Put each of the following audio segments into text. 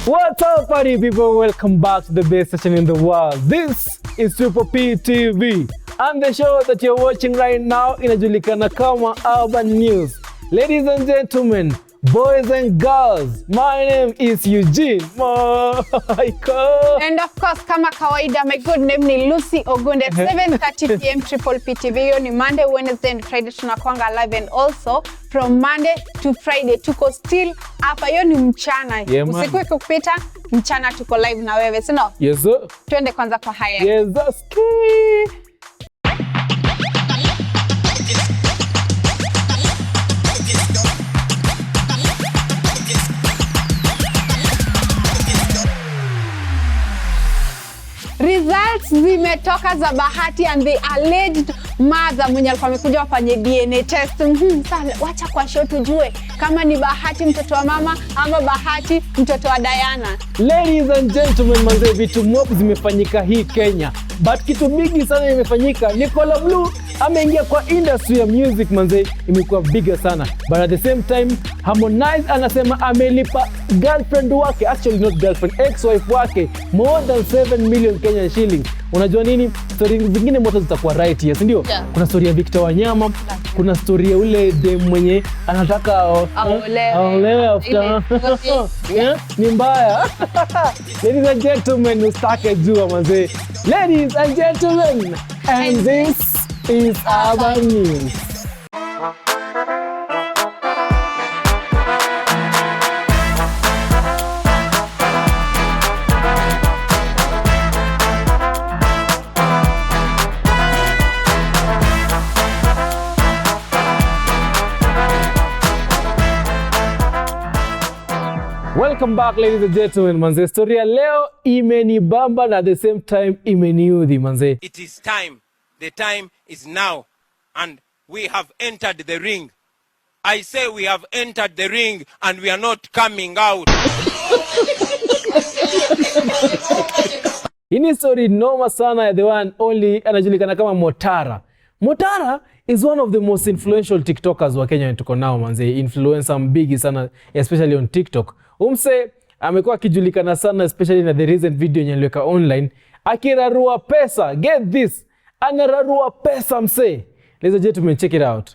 What's up, party people? Welcome back to the best station in the world. This is Super P TV, and the show that you're watching right now inajulikana kama Urban News. Ladies and gentlemen, boys and girls, my name is Eugene Michael. And of course, kama kawaida, my good name ni Lucy Ogunde. 7:30 p.m. Triple P TV. Hiyo ni Monday, Wednesday and Friday tunakuanga live, and also from Monday to Friday tuko still hapa. Hiyo ni mchana. Yeah, usiku kupita mchana tuko live na wewe, sino? Yes sir. Tuende kwanza kwa haya. Yes that's key. Results zimetoka za Bahati and the alleged mother mwenye alikuwa amekuja wafanye DNA test. Sasa wacha kwa show tujue kama ni Bahati mtoto wa mama ama Bahati mtoto wa Diana. Ladies and gentlemen, manze vitu mob zimefanyika hii Kenya. But kitu bigi sana imefanyika. Nicola Blue ameingia kwa industry ya music, manze imekuwa bigger sana. But at the same time, Harmonize anasema amelipa girlfriend wake, actually not girlfriend, ex-wife wake, more than 7 million Kenyan shillings. Unajua nini? Story zingine moto zitakuwa right here, si ndio? Yeah. Kuna story ya Victor Wanyama, kuna story ya ule dem mwenye anataka aolewe after. Yeah, ni mbaya. Ladies and gentlemen, ustake jua manze. Ladies and gentlemen, and this is Urban News. Welcome back, ladies and gentlemen, manze. Story ya leo imenibamba na at the same time imeniudhi, manze. It is time. The time is now. And we have entered the ring. I say we have entered the ring and we are not coming out. Hii story noma sana ya the one only anajulikana kama Motara. Motara is one of the most influential TikTokers wa Kenya tuko nao, manze. Influencer mbigi sana, especially on TikTok. Umse amekuwa akijulikana sana especially na the recent video yenye aliweka online akirarua pesa. Get this, anararua pesa mse. Ladies and gentlemen, check it out.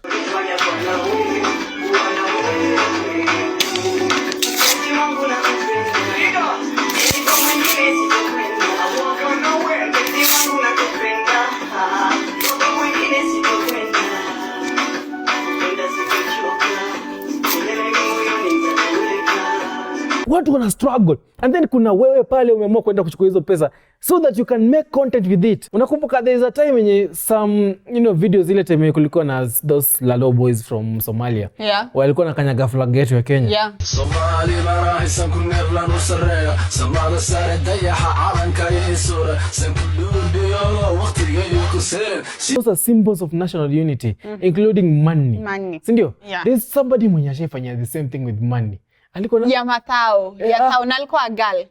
Watu wana struggle, and then kuna wewe pale umeamua kwenda kuchukua hizo pesa so that you can make content with it. Unakumbuka there is a time yenye some videos ile time kulikuwa na those Lalo boys from Somalia. Yeah. Walikuwa na kanyaga flag yetu ya Kenya. Yeah. Somali marahisan kunevla nusareya samada sare dayaha alanka yisura sankulundiyo waqtiga yukusere. Those are symbols of national unity, including money. Si ndio? Yeah. There's somebody mwenye ashafanya the same thing with money. Alikuwa na ya Matao, ya Tao na alikuwa girl.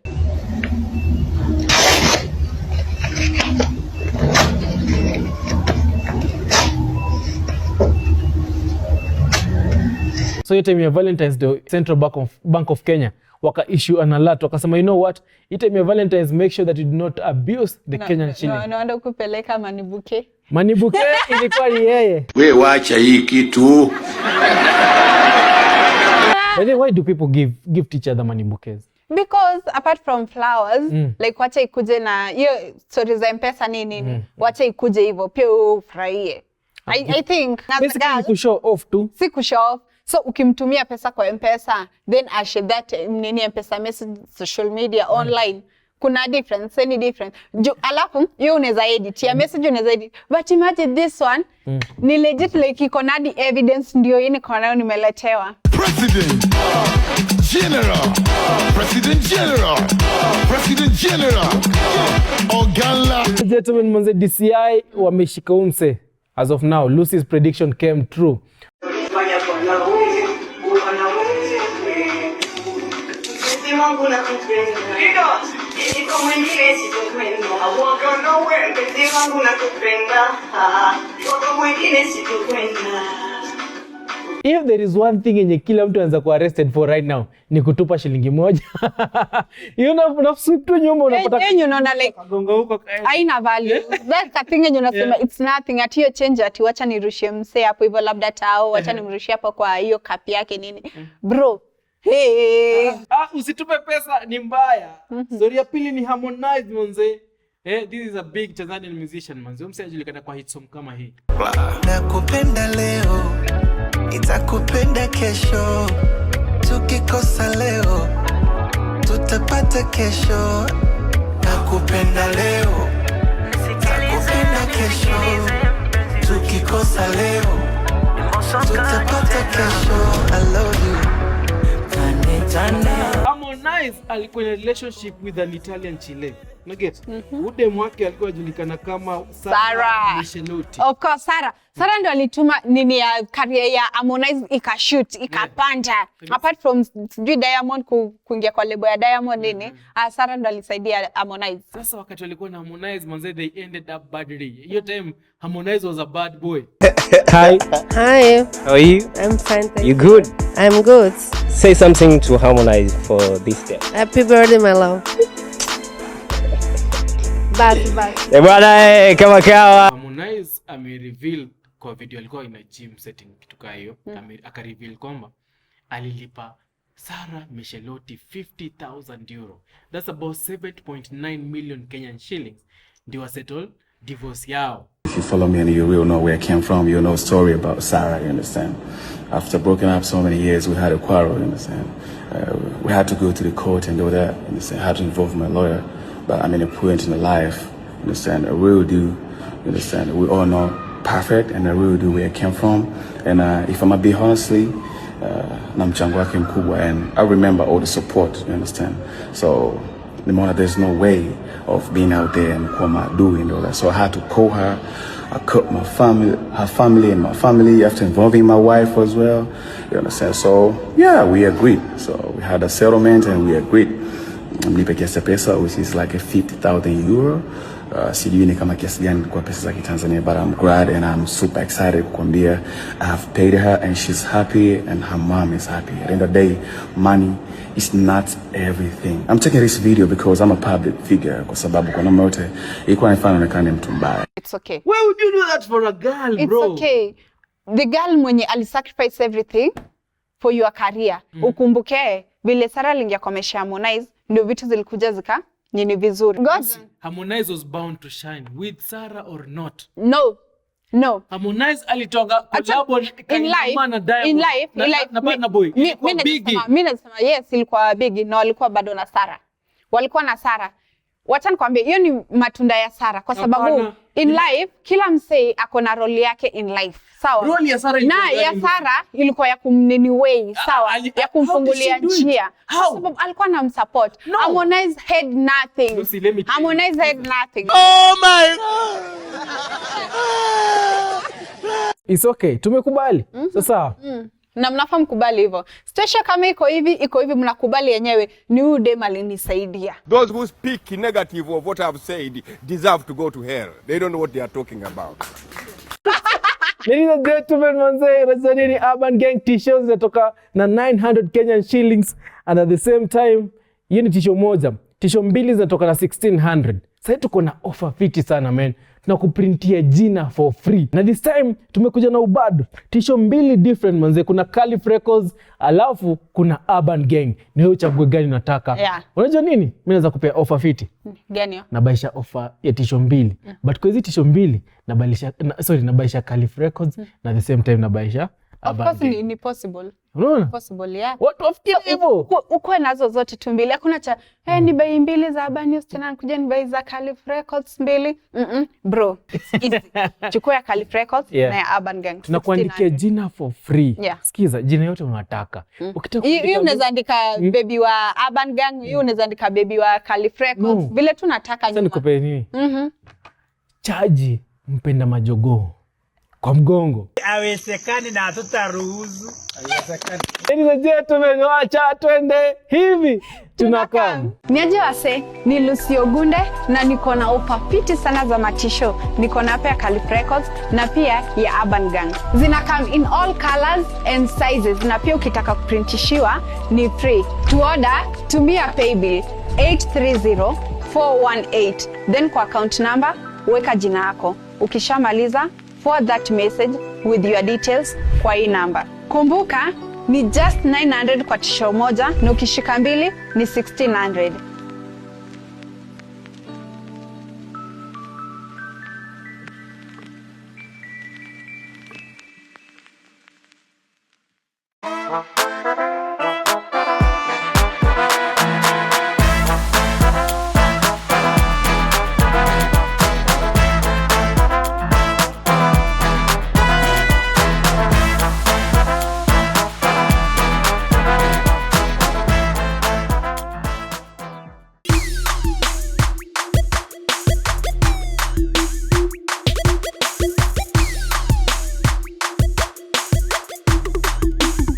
So hiyo time ya Valentine's Day, Central Bank of Kenya waka issue an alert, wakasema you know what, hiyo time ya Valentine's, make sure that you do not abuse the Kenyan shilling. Naenda kupeleka manibuke. Manibuke ilikuwa ni yeye. We wacha hii kitu. But then why do people give each other money bouquets? Because apart from flowers, like wacha ikuje na hiyo story za M-Pesa nini, wacha ikuje hivyo pia ufurahie. I think basically to show off too. Si ku show off. So ukimtumia pesa kwa M-Pesa, then I share that nini M-Pesa message social media online. Kuna difference, any difference. Alafu, you unaweza edit. Ya message unaweza edit. But imagine this one, ni legit like iko na the evidence ndio yini kwa nayo nimeletewa. President General, President General, President General, Ogala. Gentlemen, manze DCI wameshika umse. As of now, Lucy's prediction came true. If there is one thing yenye kila mtu anaweza kuwa arrested for right now ni kutupa shilingi moja. You know, unafsip tu nyuma unapata. Yenye unaona like gonga huko. haina value. That katinga yenye unasema it's nothing. Ati hiyo change ati wacha nirushie msee hapo hivyo labda tao, wacha nimrushie hapo kwa hiyo kapi yake nini. Bro. Hey. Usitupe pesa ni mbaya. Story ya pili ni Harmonize manze. This is a big Tanzanian musician manze. Msee anajulikana kwa hit song kama hii. Nakupenda leo, nitakupenda kesho. Tukikosa leo, tutapata kesho. Nakupenda leo, nitakupenda kesho. Tukikosa leo, tutapata kesho. I love you. Harmonize alikuwa in a relationship with an Italian Chile. Unaget? Udem wake alikuwa anajulikana kama Sarah Michelotti. Of course, Sarah ndio alituma nini ya career ya Harmonize ikashoot, ikapanda. Apart from Diamond kuingia kwa lebo ya Diamond nini, Sarah ndio alisaidia Harmonize. Sasa wakati walikuwa na Harmonize manze, they ended up badly. Hiyo time Harmonize was a bad boy. Hi. Hi. How are you? I'm fine. Thank You good? I'm good. Say something to Harmonize for this day. Happy birthday, my love. Back. Bwana kama kawa. Harmonize amereveal kwa video alikuwa ina gym setting kitu kama hiyo, akareveal kwamba alilipa Sarah Michelotti 50,000 euro. That's about 7.9 million Kenyan shillings. Ndio settle divorce yao. If you follow me and you will know where I came from, you know a story about Sarah, you understand? After broken up so many years, we had a quarrel, you understand? We had to go to the court and do that, you understand? I had to involve my lawyer, but I'm in a point in the life, you understand? I really do, you understand? We all know perfect, and I really do where I came from. And if I'm gonna be honestly, na mchango wake mkubwa, and I remember all the support, you understand? So, there's no way of being out there and doing all that. So I had to call her. I cut my family, her family and my family after involving my wife as well. You understand? So yeah, we agreed. So we had a settlement and we agreed. Mlipe kiasi pesa, which is like a 50,000 euro. Sijui ni kama kiasi gani kwa pesa za Kitanzania, but I'm glad and I'm super excited kukwambia I have paid her and she's happy and her mom is happy. At the end of the day, money is not everything. I'm taking this video because I'm a public figure, kwa sababu kwa namna yote ilikuwa inafanya onekane mtu mbaya. It's okay. Why would you do that for a girl, bro? It's okay. The girl mwenye alisacrifice everything for your career. Ukumbuke vile Sarah aliingia kwa maisha ya Harmonize, ndio vitu zilikuja zika nini vizuri. Harmonize was bound to shine with Sarah or not. No. Harmonize alitoka collab in life na boy. Mimi nasema yes, ilikuwa big na walikuwa bado na Sarah. Walikuwa na Sarah. Wacha nikwambie hiyo ni matunda ya Sarah kwa sababu in life kila msee ako na role yake in life. Sawa? Role ya Sarah ilikuwa ya kumnini way, sawa? Ya kumfungulia njia. Kwa sababu alikuwa na msupport. Harmonize had nothing. Harmonize had nothing. Oh my God. It's okay. Tumekubali. Sasa na mnafaa mkubali hivyo. Station kama iko hivi mnakubali yenyewe ni huyu dem alinisaidia. Those who speak negative of what I've said deserve to go to hell. They don't know what they are talking about. Ladies and gentlemen, manze, Razani ni Urban Gang t-shirts zinatoka na 900 Kenyan shillings, and at the same time, hiyo ni t-shirt moja. T-shirt mbili zinatoka na 1600. Sasa tuko na offer fiti sana man. Tunakuprintia jina for free. Na this time tumekuja na ubado. T-shirt mbili different manze. Kuna Calif Records, alafu kuna Urban Gang. Ni wewe uchague gani unataka. Yeah. Unajua nini? Mimi naweza kupea offer fiti. Gani hiyo? Nabaisha offer ya t-shirt mbili. But kwa hizi t-shirt mbili nabaisha Calif Records na the same time nabaisha Urban Gang. Of course ni possible. Unaona? Possible, yeah. Watu wafikia hivyo. Uko nazo zote tu mbili. Hakuna cha ni bei mbili za Urban News tena kuja ni bei za Calif Records mbili. Bro, it's easy. Chukua ya Calif Records na ya Urban Gang. Tunakuandikia jina for free. Yeah. Sikiza, jina yote unataka. Hiyo unaweza andika baby wa Urban Gang, hiyo unaweza andika baby wa Calif Records. Vile tunataka nyuma. Sasa nikupe nini? Chaji mpenda majogoo. kwa mgongo. Haiwezekani na hatutaruhusu. Haiwezekani. Ladies and gentlemen, wacha twende hivi. Tunakaa. Niaje wase, ni Lucy Ogunde na niko na ofa fiti sana za matisho. Niko na hapa ya Calif Records na pia ya Urban Gang. Zina come in all colors and sizes na pia ukitaka kuprintishiwa ni free. To order, tumia paybill 830418. Then kwa account number, weka jina yako. Ukishamaliza, forward that message with your details kwa hii number. Kumbuka, ni just 900 kwa tisho moja na ukishika mbili ni 1600.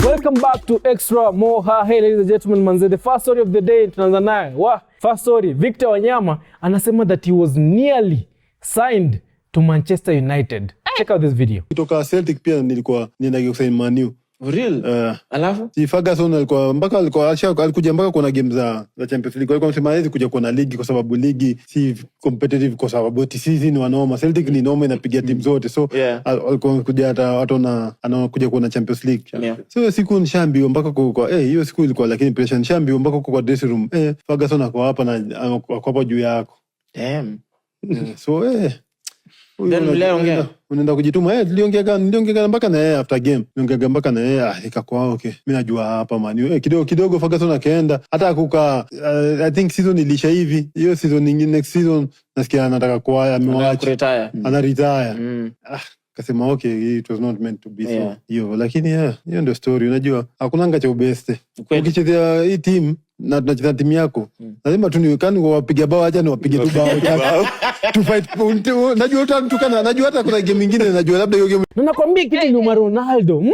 Welcome back to Extra Moha. Hey ladies and gentlemen, manze, the first story of the day tunaanza nayo. First story, Victor Wanyama anasema that he was nearly signed to Manchester United. Check out this video. Kutoka Celtic pia nilikuwa ninaenda kusign Man U. Real? Alafu? Si Ferguson alikuwa alikuja mpaka kuna game za Champions League. Alikuwa anasema hizi kuja kuona ligi kwa sababu ligi si competitive kwa sababu season ni wanoma. Celtic ni noma inapiga timu zote. So alikuwa kuja hata watu anakuja kuona Champions League. Yeah. So siku nishaambiwa mpaka kwa hiyo siku ilikuwa lakini pressure nishaambiwa mpaka kwa dressing room. Ferguson ako hapa na ako hapa juu yako. Damn. So Then unaenda kujituma. Niliongea mpaka na yeye after game. Niliongea mpaka na yeye ikakuwa okay. Mimi najua hapa man. Kidogo Ferguson akaenda. Hata kuka I think season ilisha hivi. Hiyo season nyingine next season nasikia anataka kuwa amewacha. Ana retire. Kasema okay, it was not meant to be so. Hiyo lakini hiyo ndio story. Unajua hakuna ngacha ubeste. Ukichezea hii team na tunacheza timu yako. Lazima tu niwekane kwa wapiga bao acha ni wapige tu bao. To fight. Najua utatukana, najua hata kuna game nyingine najua labda hiyo game. Na nakwambia kitu ni Ronaldo.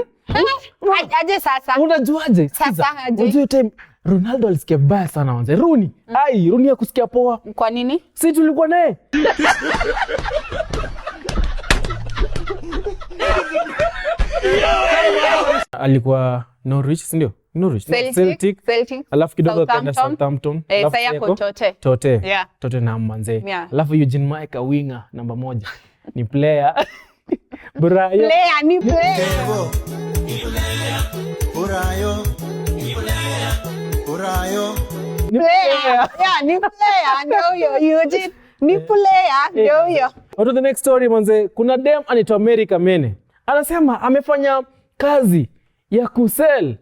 Aje sasa. Unajuaje? Sasa aje. Unajua time Ronaldo alisikia baya sana wanze. Rooney. Rooney hakusikia poa. Kwa nini? Si tulikuwa naye. Alikuwa Norwich, si ndio? Norwich. Celtic. Alafu kidogo akaenda Southampton. Sasa yako Tote. Yeah. Tote na manze. Yeah. Alafu Eugene Maika winger namba 1. Ni player. Burayo. Player ni player. Burayo. Ni player. Yeah, ni player. Ndio Eugene. Ni player. Ndio. What the next story manze? Kuna dem anaitwa Mary Kamene. Anasema amefanya kazi ya kusell,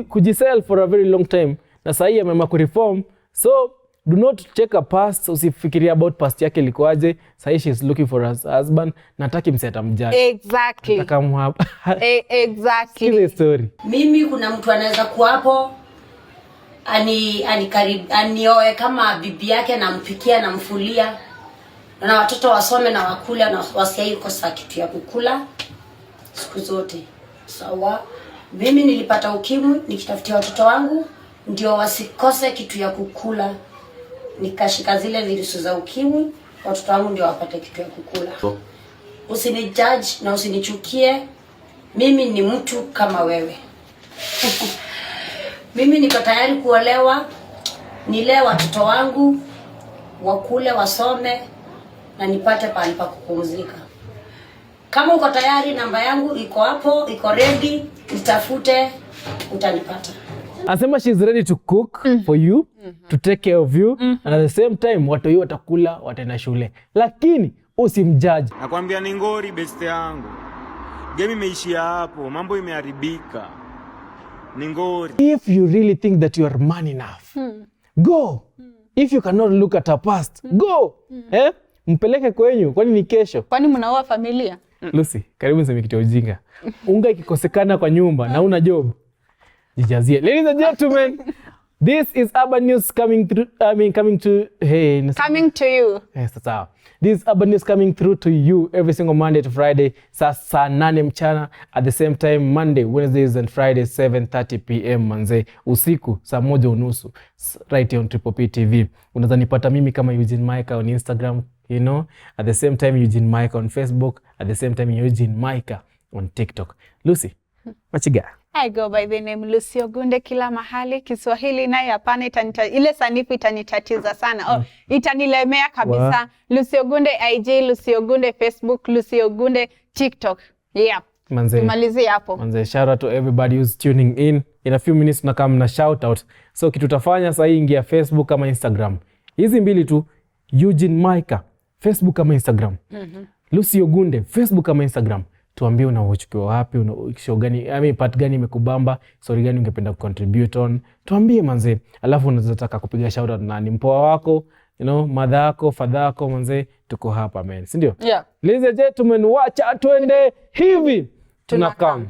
kujisell for a very long time. Na sasa ameamua kureform. So do not check a past. Usifikiria about past yake ilikuwaje. Sasa she's looking for a husband. Nataki mseta mjaji. Exactly. Nataka mhapa. Exactly. Kile story. Mimi kuna mtu anaweza kuwa hapo anioe kama bibi yake, nampikia namfulia na watoto wasome na wakula na wasiai kosa kitu ya kukula siku zote. Sawa. Mimi nilipata ukimwi nikitafutia watoto wangu ndio wasikose kitu ya kukula. Nikashika zile virusi za ukimwi, watoto wangu ndio wapate kitu ya kukula. Usinijudge na usinichukie. Mimi ni mtu kama wewe. Mimi niko tayari kuolewa, nilee watoto wangu, wakule, wasome na nipate pahali pa kupumzika. Kama uko tayari, namba yangu iko hapo, iko ready, nitafute, utanipata. Asema she's ready to cook for you, to take care of you, and at the same time watu watakula, wataenda shule. Lakini usimjudge. Nakwambia ni ngori beste yangu. Game imeishia hapo, mambo imeharibika. Ni ngori. If you really think that you are man enough, go. If you cannot look at her past, go. Mpeleke kwenyu, kwani ni kesho. Kwani mnaoa familia? Lucy, karibu niseme kitu ujinga. Unga ikikosekana kwa nyumba na una job, jijazie. Ladies and gentlemen, this is Urban News coming to you. Coming to you. Yes, sawa. This Urban News coming through to you every single Monday to Friday, saa 8 mchana, at the same time Monday, Wednesdays and Fridays 7:30 p.m. manze, usiku saa 1:30 right here on Triple P TV. Unaweza nipata mimi kama Eugene Maika on Instagram, you know, at the same time Eugene Maika on Facebook, at the same time Eugene Maika on TikTok. Lucy, what you got? I go by the name Lucy Ogunde kila mahali. Kiswahili naye hapana, ile sanifu itanitatiza sana. Itanilemea kabisa. Lucy Ogunde IG, Lucy Ogunde Facebook, Lucy Ogunde TikTok. Yeah. Manze, tumalizie hapo. Manze, shout out to everybody who's tuning in. In a few minutes tunakam na shout out. So kitu utafanya sasa, ingia Facebook kama Instagram. Hizi mbili tu, Eugene Maika Facebook kama Instagram. Lucy Ogunde Facebook kama Instagram. Tuambie unaochukua wapi, show gani, part gani imekubamba, story gani ungependa kucontribute on. Tuambie manze. Alafu unazotaka kupiga shout out na ni mpoa wako, you know, mother yako, father yako manze, tuko hapa man. Si ndio? Yeah. Ladies and gentlemen, wacha tuende hivi. Tunakam.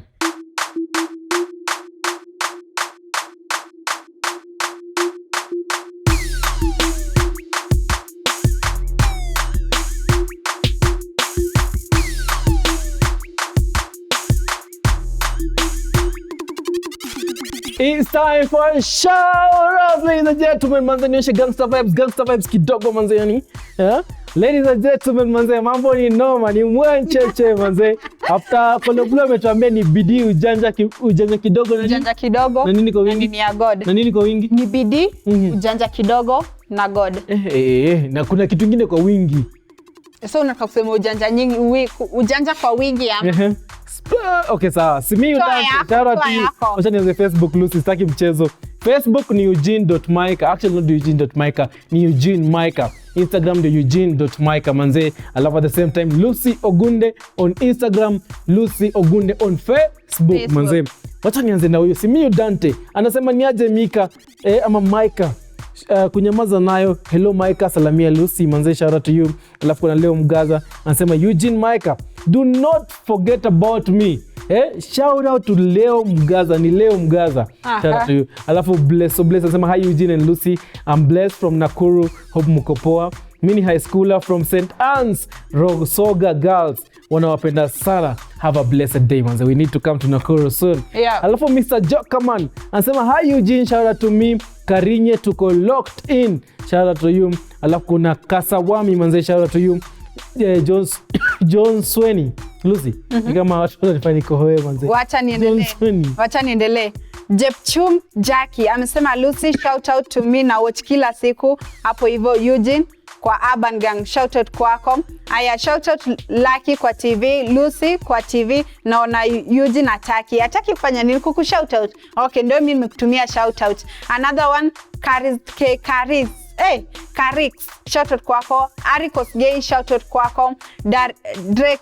It's time for a shout-out, ladies and gentlemen. Manze, nioshe gangster vibes kidogo manze yani. Yeah? Ladies and gentlemen, manze, mambo ni noma, ni mwencheche manze. After Koloblo ametuambia ni bidii, ujanja kidogo na ujanja kidogo na nini kwa wingi? Na nini ya God. Na nini kwa wingi? Ni bidii, ujanja kidogo na God. Na kuna kitu kingine kwa wingi. So unataka kusema ujanja nyingi, ujanja kwa wingi ya. Okay, sawa. Simiyu acha nianze Facebook Lucy, sitaki mchezo. Facebook ni eugene.maika. Actually not eugene.maika, ni Eugene Maika. Instagram ndio eugene.maika manze. Alafu at the same time Lucy Ogunde on Instagram, Lucy Ogunde on Facebook manze. Wacha nianze na huyo Simiyu Dante. Anasema niaje Mika ama Maika. Kunyamaza nayo. Hello Maika, salamia Lucy manze, shout out to you. Alafu kuna Leo Mgaza anasema Eugene Maika, do not forget about me. Shout out to Leo Mgaza, ni Leo Mgaza. Shout out to you. Alafu Bless anasema hi Eugene and Lucy, I'm blessed from Nakuru, hope mko poa. Mini high schooler from St. Anne's Rosoga Girls, wanawapenda sana. Have a blessed day manze, we need to come to Nakuru soon. Yeah. Alafu Mr. Jokerman anasema hi Eugene, shout out to me. Karinye tuko locked in, shout out to you. Alafu kuna Kasawami manze, shout out to you. John Sweni Lucy, ni kama watu wanafanya nikohoe manze. Wacha niendelee. Jepchum Jackie amesema Lucy, shout out to me na watch kila siku hapo hivyo Eugene kwa Urban Gang, shout out kwako. Aya, shout out Lucky kwa TV, Lucy kwa TV, naona Eugene ataki kufanya nini kuku shout out. Okay, ndio mimi nimekutumia shout out. Another one, Karix, shout out kwako. Arikos Gay, shout out kwako.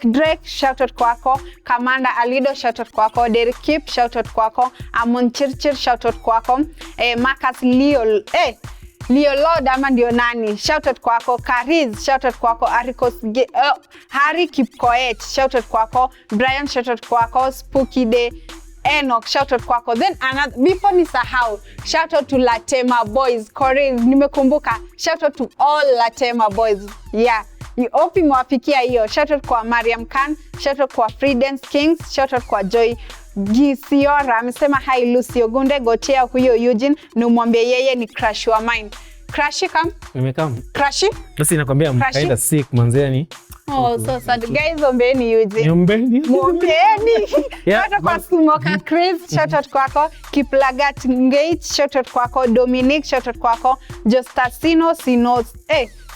Drake, shout out kwako. Kamanda Alido, shout out kwako. Derek Kip, shout out kwako. Amon Chirchir, shout out kwako. Marcus Leo Lord ama ndio nani, shout out kwako. Kariz, shout out kwako. Arikos Gay, Harry Kipkoech, shout out kwako. Brian, shout out kwako. Spooky Day Enoch, shout out kwako. Then another, before nisahau, shout out to Latema Boys. Corinne, nimekumbuka. Shout out to all Latema Boys. Yeah. Opi mwafikia hiyo. Shout out kwa Mariam Khan, shout out kwa Freedance Kings, shout out kwa Joy Gisiora. Amesema hi Lucy Ogunde, gotea huyo Eugene, numwambie yeye ni crush wa mine. Crush kam? Nimekam. Crush? Basi nakwambia I'm kind of sick manzeni. Oh, so sad. Guys, ombeni Eugene. Ombeni. Shout out kwa Sumoka Chris, shout out kwako. Kiplagat Ngate, shout out kwako. Dominic, shout out kwako. Justasino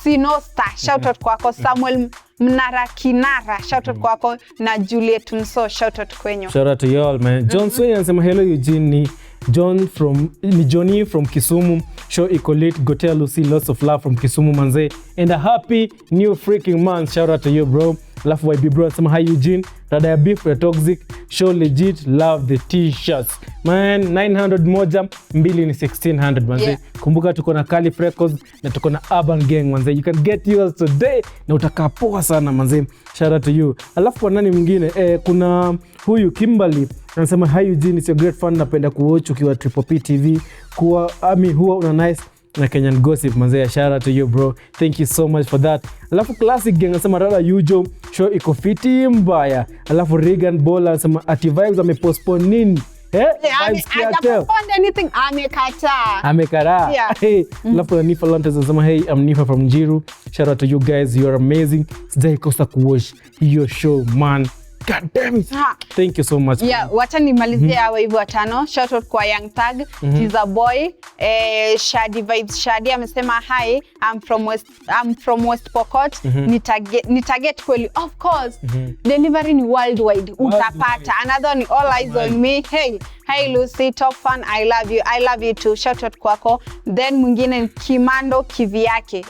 Sinosta, shout out kwako. Samuel Mnarakinara, shout out kwako. Na Juliet Mso, shout out kwenyu. Shout out to you all man. John Sway anasema hello Eugene, ni Johnny from Kisumu. Show Ecolate, gotea Lucy, lots of love from Kisumu manze. And a happy new freaking month. Shout out to you bro. Alafu YB bro anasema hi Eugene, rada ya beef ya toxic, show legit, love the t-shirts. Man, 900 moja, 2 ni 1600 manze. Yeah. Kumbuka tuko na Calif Records na tuko na Urban Gang manze. You can get yours today na utakaa poa sana manze. Shout out to you. Alafu kwa nani mwingine? Kuna huyu Kimberly anasema hi Eugene, it's your great fan, napenda kuwatch ukiwa Triple P TV. Huwa una nice na Kenyan Gossip manze. Shout out to you bro, thank you so much for that. Alafu Classic Gang anasema rada Yujo show iko fiti mbaya. Alafu Regan Bola anasema ati vibes amepostpone nini anything amekataa. Hey, alafu Nifa Lantes anasema hey, I'm Nifa from Jiru. Shout out to you guys, you are amazing. Sijai kosa kuwatch hiyo show man. God damn it. Thank you so much. Yeah, wacha nimalizie hawa hivyo watano. Shout out kwa Young Thug, he's a boy. Shadi Vibes Shadi amesema hi, I'm from West Pokot. Nitaget kweli. Of course. Delivery ni worldwide. Utapata. Another one, all eyes on me. Hey Lucy, top fan. I love you too. Shout out kwako. Then mwingine ni Kimando Kivyake.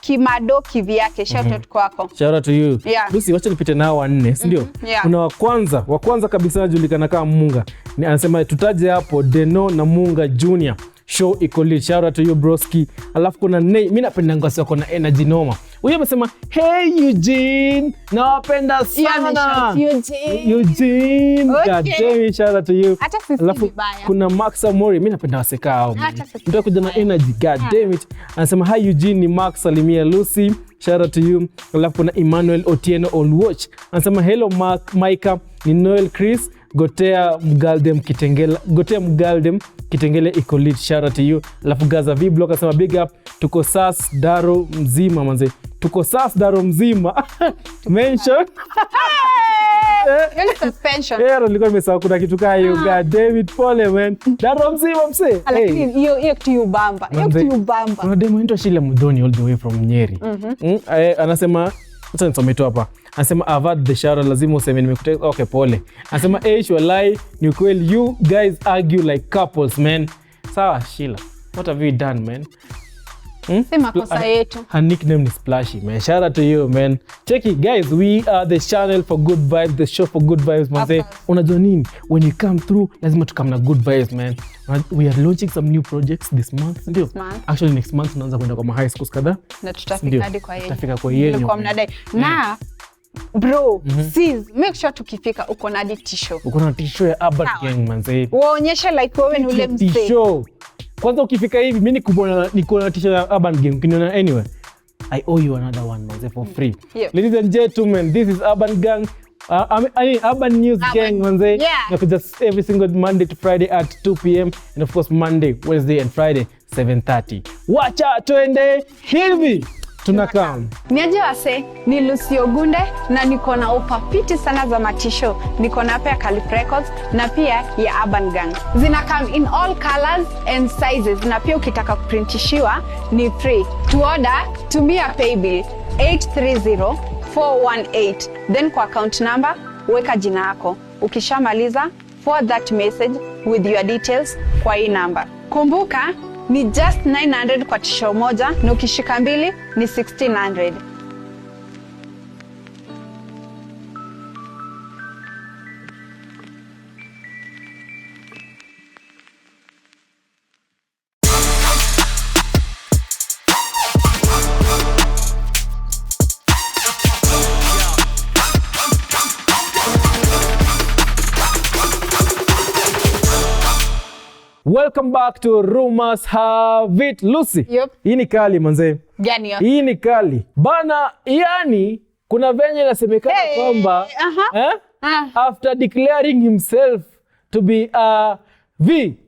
Kimado Kivyake. Shout out kwako. Shout out to you. Yeah. Lucy, wacha nipite nao wanne, si ndio? Yeah. Kuna wa kwanza kabisa anajulikana kama Munga. Anasema tutaje hapo Deno na Munga Junior. Show iko lit. Shout out to you broski. Alafu kuna Nay, mimi napenda ngasi wako na energy noma. Huyo amesema hey Eugene, nawapenda sana. Eugene. God damn it, shout out to you. Alafu kuna Max Amori, mimi napenda waseka hao. Ndio kuja na energy. God damn it. Anasema hi Eugene, ni Max Salimia Lucy. Shout out to you. Alafu kuna Emmanuel Otieno on watch. Anasema hello Maika, ni Noel Chris. Gotea Mgaldem Kitengele iko lit. Shout out to you. Alafu Gaza V Block anasema big up, tuko sas Daro mzima manze. Tuko sas Daro mzima. Mention. Suspension. Nilikuwa nimesahau kuna kitu kama hiyo. God David pole man. Daro mzima mse. Lakini hiyo kitu yubamba. Kuna demo into Shila Mudhoni all the way from Nyeri. Anasema acha nisome tu hapa. Anasema avoid the shower, lazima useme nimekutext. Okay, pole. Anasema walai ni kweli you guys argue like couples man. Sawa Sheila, what have you done man? Sema kosa yetu. Her nickname is Splashy man. Shout out to you man. Check it guys, we are the channel for good vibes, the show for good vibes man. Unajua nini? When you come through lazima tukam na good vibes man. We are launching some new projects this month. Ndio. Actually next month tunaanza kwenda kwa high schools kadhaa. Na tutafika hadi kwa yeye. Tutafika kwa yeye. Kwa mnadai. Na bro, sis, make sure tukifika uko na t-shirt. Uko na t-shirt ya Urban Gang manze. Waonyeshe like wewe ni ule mzee. T-shirt. Kwanza ukifika hivi mimi niko na t-shirt ya Urban Gang. Ukiniona anyway, I owe you another one manze for free. Ladies and gentlemen, this is Urban Gang. Urban News Gang manze. Just every single Monday to Friday at 2 p.m. and of course Monday, Wednesday and Friday 7:30. Wacha tuende hivi. Tunakam. Niaje wase, ni Lucy Ogunde na niko na ofa fiti sana za matisho. Niko na hapa ya Calif Records na pia ya Urban Gang. Zina come in all colors and sizes na pia ukitaka kuprintishiwa ni free. To order, tumia paybill 830418. Then kwa account number, weka jina yako. Ukishamaliza, forward that message with your details kwa hii number. Kumbuka, ni just 900 kwa tisho moja na ukishika mbili ni 1600. Welcome back to Rumors Have It. Lucy. Hii ni kali manze. Gani yo? Hii ni kali. Bana, yani kuna venye inasemekana kwamba after declaring himself to be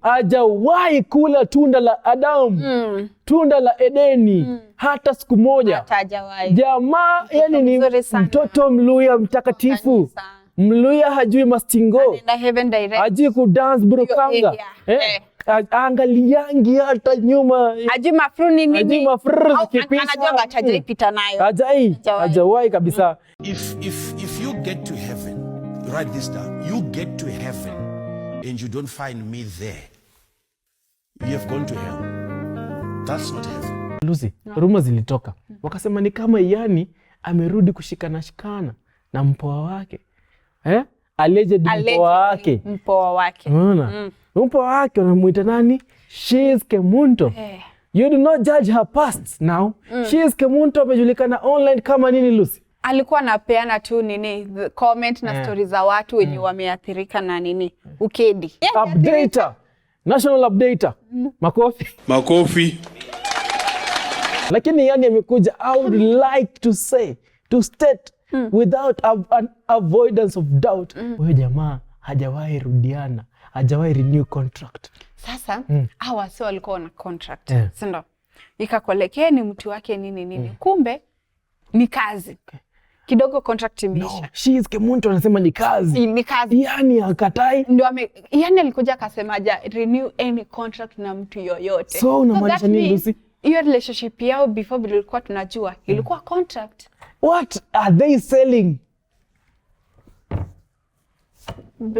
hajawahi kula tunda la Adamu. Tunda la Edeni hata siku moja. Hata hajawahi. Jamaa yani ni mtoto Mluya mtakatifu. Mluya hajui mastingo. Hajui kudance burukanga. Angaliangi hata nyuma. Hajui mafru nini. Hajui mafru zikipita. Anajua hajai pita nayo. Hajawai kabisa. If you get to heaven, write this down. You get to heaven and you don't find me there, you have gone to hell. That's not heaven. Lucy, rumors zilitoka. Wakasema ni kama yani amerudi kushikana na mpoa wake. Alleged mpoa wake. Unaona? Mpoa wake wanamuita nani? She is Kemunto. You do not judge her past now. She is Kemunto amejulikana online kama nini Lucy? Alikuwa anapeana tu nini comment na stories za watu wenye wameathirika na nini ukedi. Updater. national updater. Makofi. Lakini yani amekuja, I would like to state without an avoidance of doubt, huyo jamaa hajawahi rudiana, hajawahi renew contract. Sasa hawa sio walikuwa na contract, si ndio? Ikakolekea ni mtu wake nini. Kumbe ni kazi. Kidogo contract imeisha. No, she is Kemunto anasema ni kazi. Ni kazi. Yani akatai. Ndio yani alikuja akasema renew any contract na mtu yoyote. So unamaanisha nini Lucy? Hiyo relationship yao before bilikuwa tunajua ilikuwa contract. What are they selling?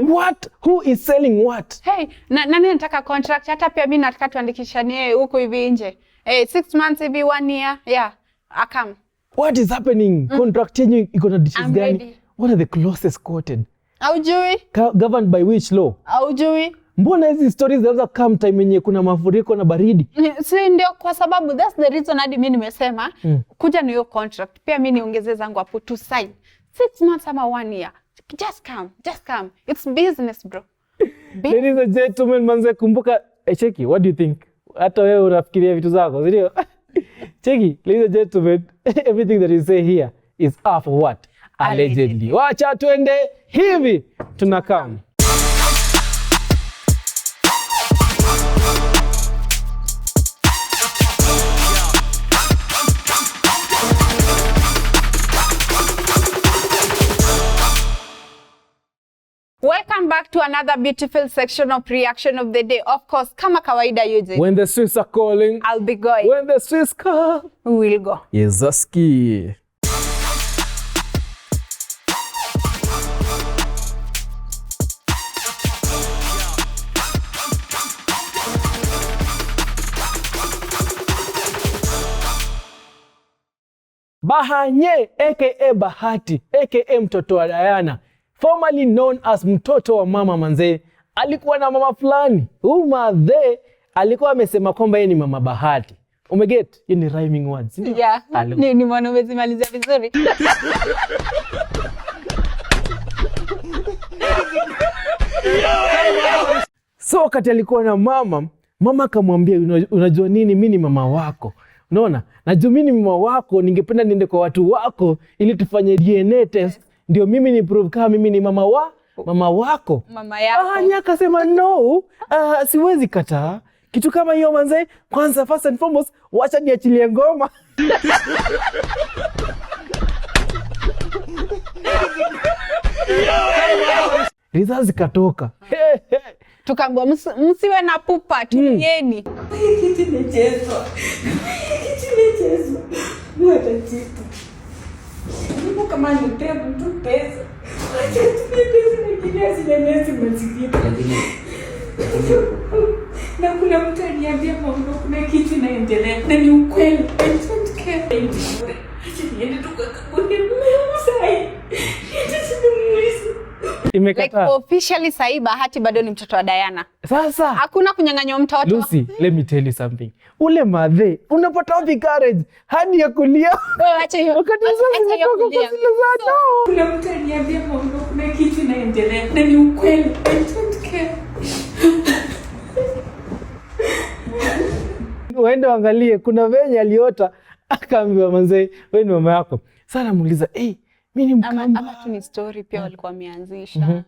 What? Who is selling what? Hey, nani nataka contract? Hata pia mimi nataka tuandikishanie huko hivi nje. 6 months hivi 1 year. Yeah. Akam. What is happening? Contract yenyu iko na dishes gani? What are the clauses quoted? Aujui? Governed by which law? Aujui? Mbona hizi stories zinaweza come time yenye kuna mafuriko na baridi? Si ndio, kwa sababu that's the reason hadi mimi nimesema kuja na hiyo contract. Pia mimi niongeze zangu hapo to sign. 6 months ama 1 year. Just come. It's business, bro. Ladies and gentlemen, manze kumbuka, cheki, what do you think? Hata wewe unafikiria vitu zako, ndio? Cheki, ladies and gentlemen, everything that you say here is for what? Allegedly. Wacha tuende hivi, tunakam. Welcome back to another beautiful section of reaction of the day. Of course, kama kawaida Eugene. When the Swiss are calling, I'll be going. When the Swiss call, we will go. Yezaski. Bahanye aka Bahati aka mtoto wa Diana, formerly known as mtoto wa mama manze, alikuwa na mama fulani. Huyu madhe alikuwa amesema kwamba yeye ni mama Bahati. Umeget? Hiyo ni rhyming words. Yeah. Ni mwanaume zimalizia vizuri. So wakati alikuwa na mama akamwambia, unajua nini, mimi ni mama wako. Unaona? Najua mimi ni mama wako, ningependa niende kwa watu wako ili tufanye DNA test, ndio mimi ni prove kama mimi ni mama wako. Mama yako. Nyaka akasema no, siwezi kataa. Kitu kama hiyo manze, kwanza first and foremost, wacha niachilie ngoma. Results katoka. Tukaambiwa msiwe na pupa, tulieni. Kitu nimechezwa. Mwatatitu. Ndipo kama nipea mtu pesa. Acha tumie pesa nyingine asilemezi mazingira. Na kuna mtu aliniambia mambo, kuna kitu inaendelea. Na ni ukweli. I don't care. Acha niende tukakakune msai. Imekataa. Like officially sahi Bahati bado ni mtoto wa Diana. Sasa hakuna kunyang'anywa mtoto. Lucy, let me tell you something. Ule madhe unapata wapi courage hadi ya kulia? Wewe acha hiyo. Wakati sasa ya kulia. Kuna mtu aliniambia mambo, kuna kitu inaendelea. Na ni ukweli. I don't care. Uende angalie, kuna venye aliota akaambiwa manze, wewe ni mama yako. Sana muuliza, mimi ni Mkamba. Ama tu ni story pia walikuwa wameanzisha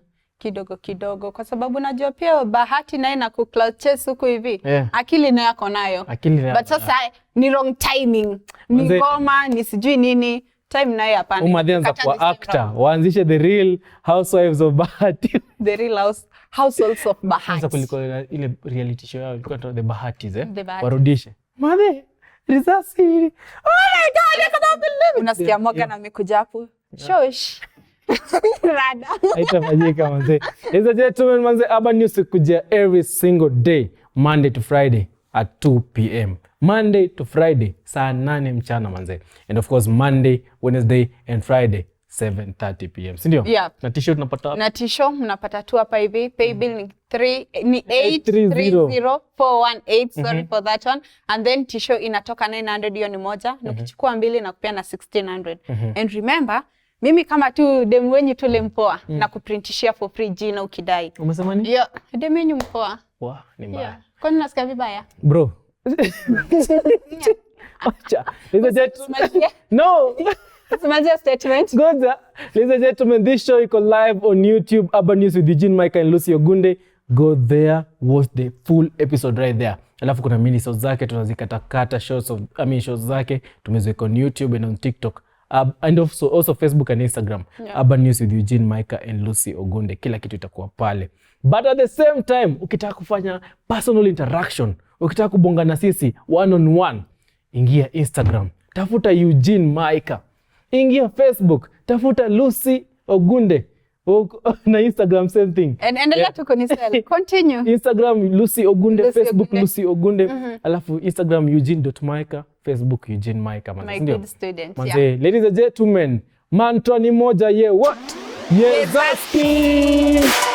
kidogo kwa sababu najua pia Bahati naye na cloud chase huko hivi. Akili nayo yako nayo. But sasa ni wrong timing. Ni ngoma, ni sijui nini. Time nayo hapana. Umeanza kwa actor, waanzishe The Real Housewives of Bahati. The Real Households of Bahati. Sasa kulikuwa ile reality show yao ilikuwa The Bahatis warudishe. Madhe, risasi. Oh my God, I cannot believe it. Unasikia Morgan amekuja hapo. Shosh. Rada. Haitafanyika manze. Ladies and gentlemen, manze, Urban News kujia every single day, Monday to Friday at 2 p.m. Monday to Friday, saa 8 mchana manze. And of course, Monday, Wednesday and Friday, 7:30 p.m. Sindio? Yeah. Na t-shirt unapata hapa? Na t-shirt mnapata tu hapa hivi. Pay bill ni 830418. Sorry for that one. And then t-shirt inatoka 900, hiyo ni moja. Ukichukua mbili na kupea na 1600. And remember, mimi kama tu demu wenyu tu lempoa na kuprintishia for free jina ukidai. Umesema nini? Yeah, demu wenyu mpoa. Ni mbaya. Yeah. Kwani nasikia vibaya? Bro. Acha. Ladies and gentlemen. No. Simajia statement. Goza. Ladies and gentlemen, this show is live on YouTube, Urban News with Eugene Micah and Lucy Ogunde. Go there, watch the full episode right there. Alafu kuna mini shows zake tunazikatakata shows zake tumeziweka on YouTube and on TikTok. And also Facebook and Instagram. Yeah. Urban News with Eugene Micah and Lucy Ogunde. Kila kitu itakuwa pale. But at the same time, ukitaka kufanya personal interaction, ukitaka kubonga na sisi one on one, ingia Instagram, tafuta Eugene Micah. Ingia Facebook, tafuta Lucy Ogunde. Na Instagram same thing. And endelea tu kunisell. Continue. Instagram Lucy Ogunde, Facebook Lucy Ogunde. Alafu Instagram Eugene.Micah, Facebook Eugene Micah. My good student. Yeah. Ladies and gentlemen, man Tony moja what? Yezaski!